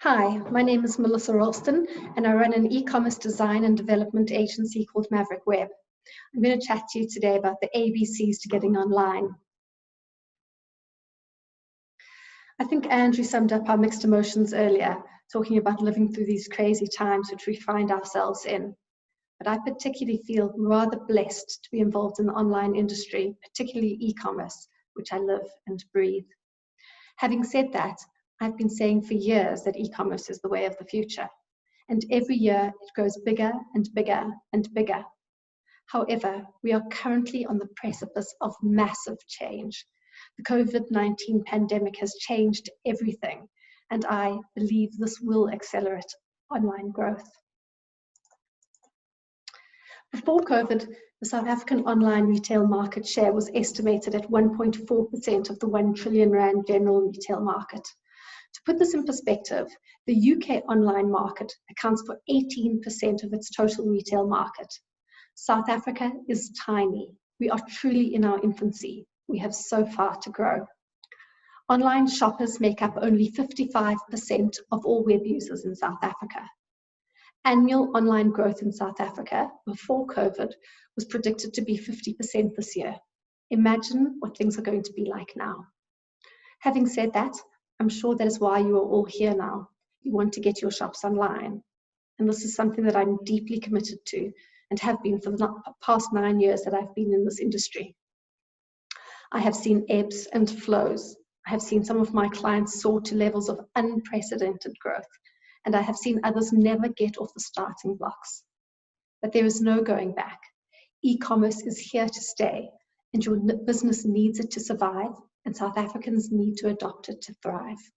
Hi, my name is Melissa Rowlston, and I run an e-commerce design and development agency called Maverick Web. I'm going to chat to you today about the ABCs to getting online. I think Andrew summed up our mixed emotions earlier, talking about living through these crazy times which we find ourselves in. But I particularly feel rather blessed to be involved in the online industry, particularly e-commerce, which I live and breathe. Having said that, I've been saying for years that e-commerce is the way of the future, and every year it grows bigger and bigger and bigger. However, we are currently on the precipice of massive change. The COVID-19 pandemic has changed everything, and I believe this will accelerate online growth. Before COVID, the South African online retail market share was estimated at 1.4% of the 1 trillion rand general retail market. To put this in perspective, the UK online market accounts for 18% of its total retail market. South Africa is tiny. We are truly in our infancy. We have so far to grow. Online shoppers make up only 55% of all web users in South Africa. Annual online growth in South Africa before COVID was predicted to be 50% this year. Imagine what things are going to be like now. Having said that, I'm sure that is why you are all here now. You want to get your shops online. And this is something that I'm deeply committed to and have been for the past 9 years that I've been in this industry. I have seen ebbs and flows. I have seen some of my clients soar to levels of unprecedented growth, and I have seen others never get off the starting blocks. But there is no going back. E-commerce is here to stay, and your business needs it to survive, and South Africans need to adopt it to thrive.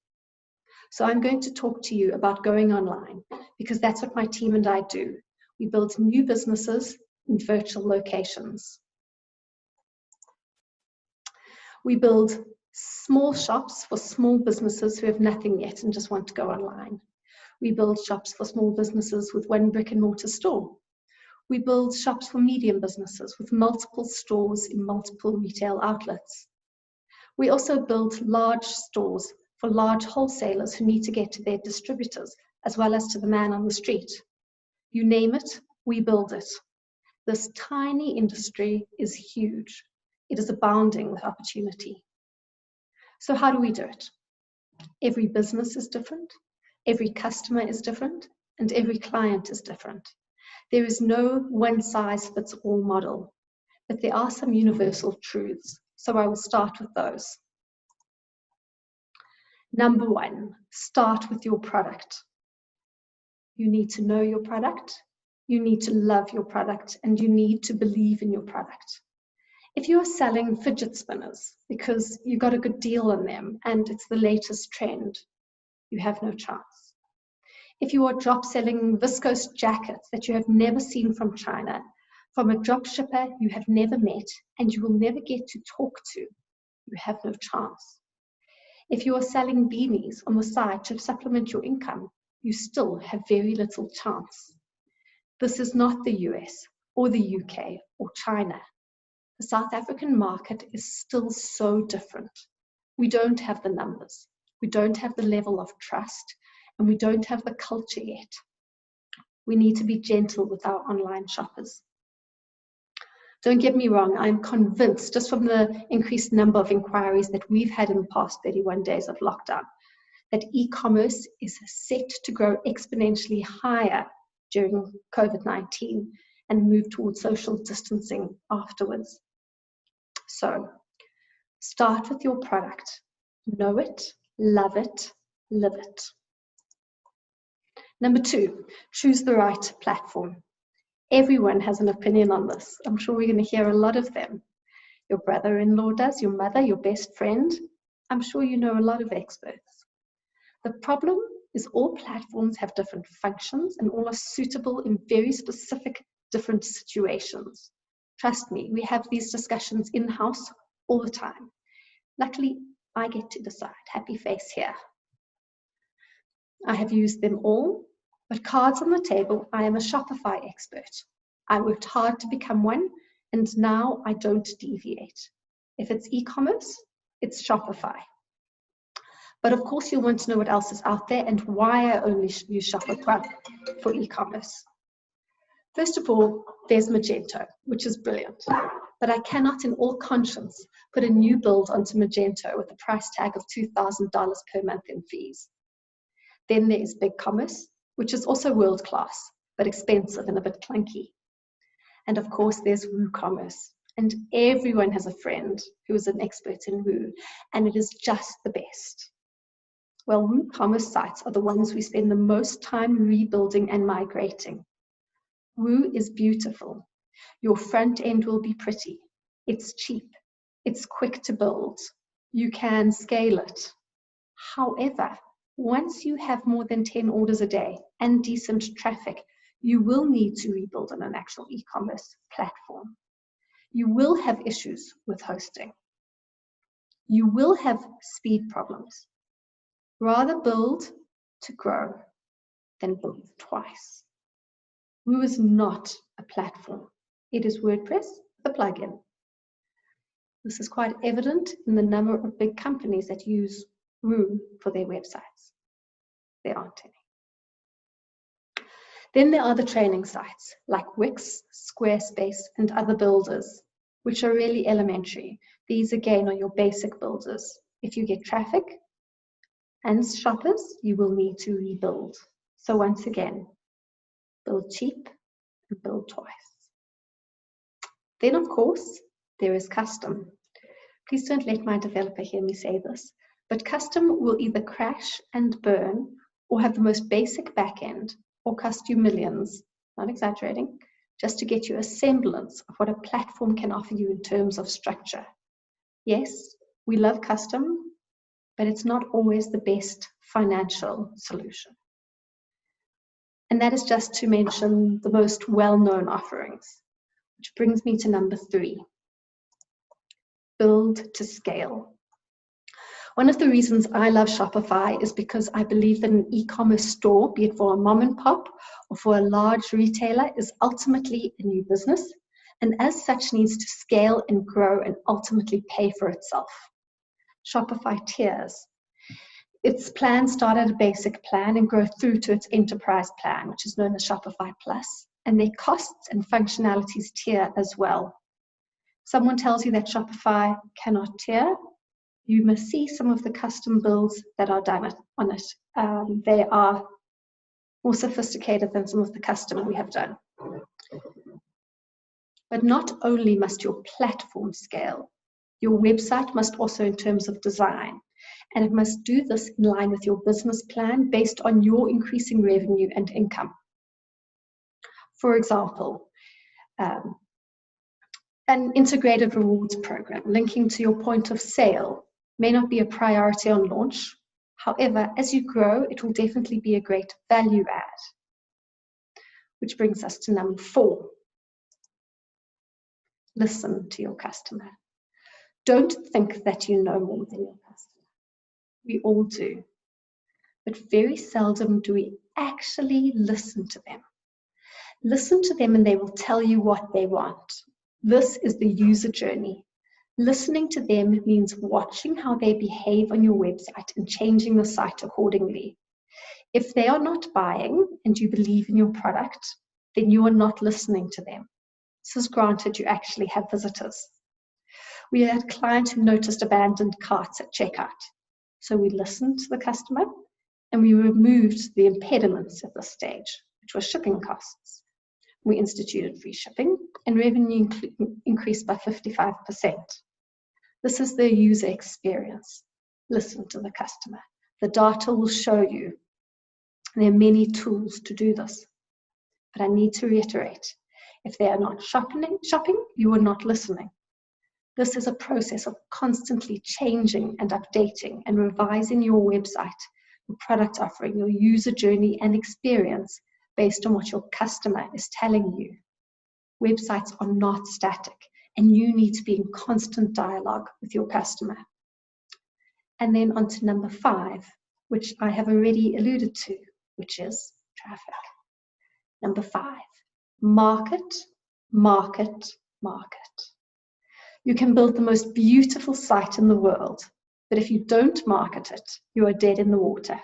So I'm going to talk to you about going online, because that's what my team and I do. We build new businesses in virtual locations. We build small shops for small businesses who have nothing yet and just want to go online. We build shops for small businesses with one brick and mortar store. We build shops for medium businesses with multiple stores in multiple retail outlets. We also build large stores for large wholesalers who need to get to their distributors, as well as to the man on the street. You name it, we build it. This tiny industry is huge. It is abounding with opportunity. So how do we do it? Every business is different, every customer is different, and every client is different. There is no one-size-fits-all model, but there are some universal truths. So I will start with those. Number one, start with your product. You need to know your product, you need to love your product, and you need to believe in your product. If you are selling fidget spinners because you got a good deal on them and it's the latest trend, you have no chance. If you are drop selling viscose jackets that you have never seen from China, from a drop shipper you have never met and you will never get to talk to, you have no chance. If you are selling beanies on the side to supplement your income, you still have very little chance. This is not the US or the UK or China. The South African market is still so different. We don't have the numbers, we don't have the level of trust, and we don't have the culture yet. We need to be gentle with our online shoppers. Don't get me wrong, I'm convinced, just from the increased number of inquiries that we've had in the past 31 days of lockdown, that e-commerce is set to grow exponentially higher during COVID-19 and move towards social distancing afterwards. So, start with your product. Know it, love it, live it. Number two, choose the right platform. Everyone has an opinion on this. I'm sure we're going to hear a lot of them. Your brother-in-law does, your mother, your best friend. I'm sure you know a lot of experts. The problem is all platforms have different functions and all are suitable in very specific different situations. Trust me, we have these discussions in-house all the time. Luckily, I get to decide. Happy face here. I have used them all, but cards on the table, I am a Shopify expert. I worked hard to become one, and now I don't deviate. If it's e-commerce, it's Shopify. But of course, you'll want to know what else is out there and why I only use Shopify for e-commerce. First of all, there's Magento, which is brilliant. But I cannot in all conscience put a new build onto Magento with a price tag of $2,000 per month in fees. Then there is BigCommerce, which is also world-class, but expensive and a bit clunky. And of course, there's WooCommerce. And everyone has a friend who is an expert in Woo, and it is just the best. Well, WooCommerce sites are the ones we spend the most time rebuilding and migrating. Woo is beautiful. Your front end will be pretty. It's cheap. It's quick to build. You can scale it. However, once you have more than 10 orders a day and decent traffic, you will need to rebuild on an actual e-commerce platform. You will have issues with hosting. You will have speed problems. Rather build to grow than build twice. Woo is not a platform. It is WordPress, the plugin. This is quite evident in the number of big companies that use Woo for their websites. There aren't any. Then there are the training sites like Wix, Squarespace, and other builders, which are really elementary. These again are your basic builders. If you get traffic and shoppers, you will need to rebuild. So once again, build cheap and build twice. Then of course, there is custom. Please don't let my developer hear me say this, but custom will either crash and burn or have the most basic backend or cost you millions, not exaggerating, just to get you a semblance of what a platform can offer you in terms of structure. Yes, we love custom, but it's not always the best financial solution. And that is just to mention the most well-known offerings, which brings me to number 3, build to scale. One of the reasons I love Shopify is because I believe that an e-commerce store, be it for a mom and pop or for a large retailer, is ultimately a new business, and as such needs to scale and grow and ultimately pay for itself. Shopify tiers. Its plans start at a basic plan and grow through to its enterprise plan, which is known as Shopify Plus, and their costs and functionalities tier as well. Someone tells you that Shopify cannot tier, you must see some of the custom builds that are done on it. They are more sophisticated than some of the custom we have done. But not only must your platform scale, your website must also in terms of design, and it must do this in line with your business plan based on your increasing revenue and income. For example, an integrated rewards program linking to your point of sale may not be a priority on launch. However, as you grow, it will definitely be a great value add. Which brings us to number 4. Listen to your customer. Don't think that you know more than your customer. We all do. But very seldom do we actually listen to them. Listen to them and they will tell you what they want. This is the user journey. Listening to them means watching how they behave on your website and changing the site accordingly. If they are not buying and you believe in your product, then you are not listening to them. This is granted you actually have visitors. We had a client who noticed abandoned carts at checkout. So we listened to the customer and we removed the impediments at this stage, which was shipping costs. We instituted free shipping and revenue increased by 55%. This is the user experience. Listen to the customer. The data will show you. There are many tools to do this. But I need to reiterate, if they are not shopping, you are not listening. This is a process of constantly changing and updating and revising your website, your product offering, your user journey and experience based on what your customer is telling you. Websites are not static, and you need to be in constant dialogue with your customer. And then on to number 5, which I have already alluded to, which is traffic. Number 5, market, market, market. You can build the most beautiful site in the world, But if you don't market it, you are dead in the water.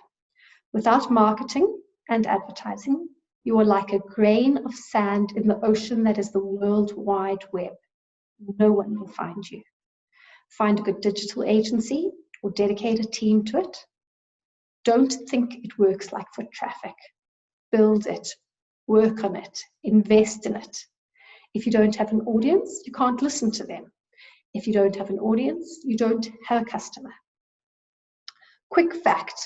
Without marketing and advertising, you are like a grain of sand in the ocean that is the World Wide Web. No one will find you. Find a good digital agency or dedicate a team to it. Don't think it works like foot traffic. Build it, work on it, invest in it. If you don't have an audience, you can't listen to them. If you don't have an audience, you don't have a customer. Quick fact,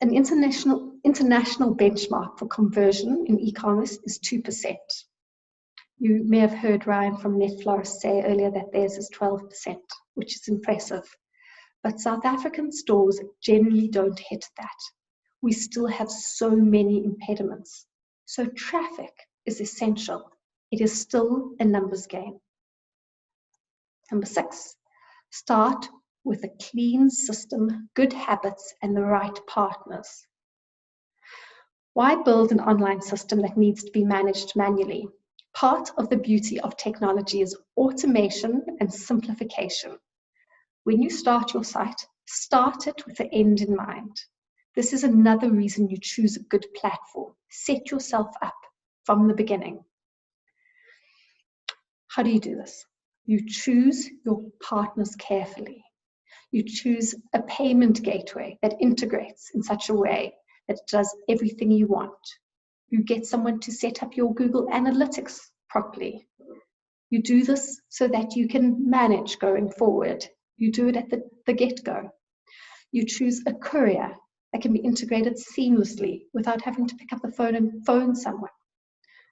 an international benchmark for conversion in e-commerce is 2%. You may have heard Ryan from NetFlorist say earlier that theirs is 12%, which is impressive. But South African stores generally don't hit that. We still have so many impediments. So traffic is essential. It is still a numbers game. Number 6, start with a clean system, good habits, and the right partners. Why build an online system that needs to be managed manually? Part of the beauty of technology is automation and simplification. When you start your site, start it with the end in mind. This is another reason you choose a good platform. Set yourself up from the beginning. How do you do this? You choose your partners carefully. You choose a payment gateway that integrates in such a way that it does everything you want. You get someone to set up your Google Analytics properly. You do this so that you can manage going forward. You do it at the get-go. You choose a courier that can be integrated seamlessly without having to pick up the phone and phone someone.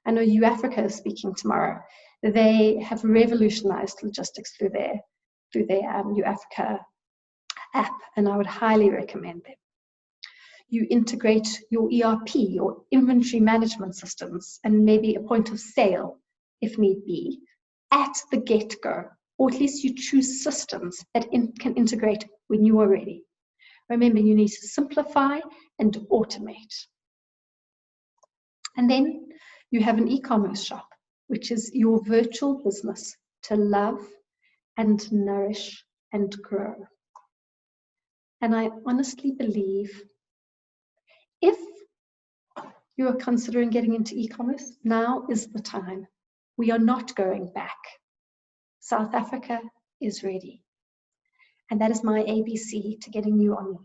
I know Africa is speaking tomorrow. They have revolutionized logistics through their Africa app, and I would highly recommend them. You integrate your ERP, your inventory management systems, and maybe a point of sale, if need be, at the get-go, or at least you choose systems that can integrate when you are ready. Remember, you need to simplify and automate. And then you have an e-commerce shop, which is your virtual business to love and nourish and grow. And I honestly believe if you are considering getting into e-commerce, now is the time. We are not going back. South Africa is ready. And that is my ABC to getting you online.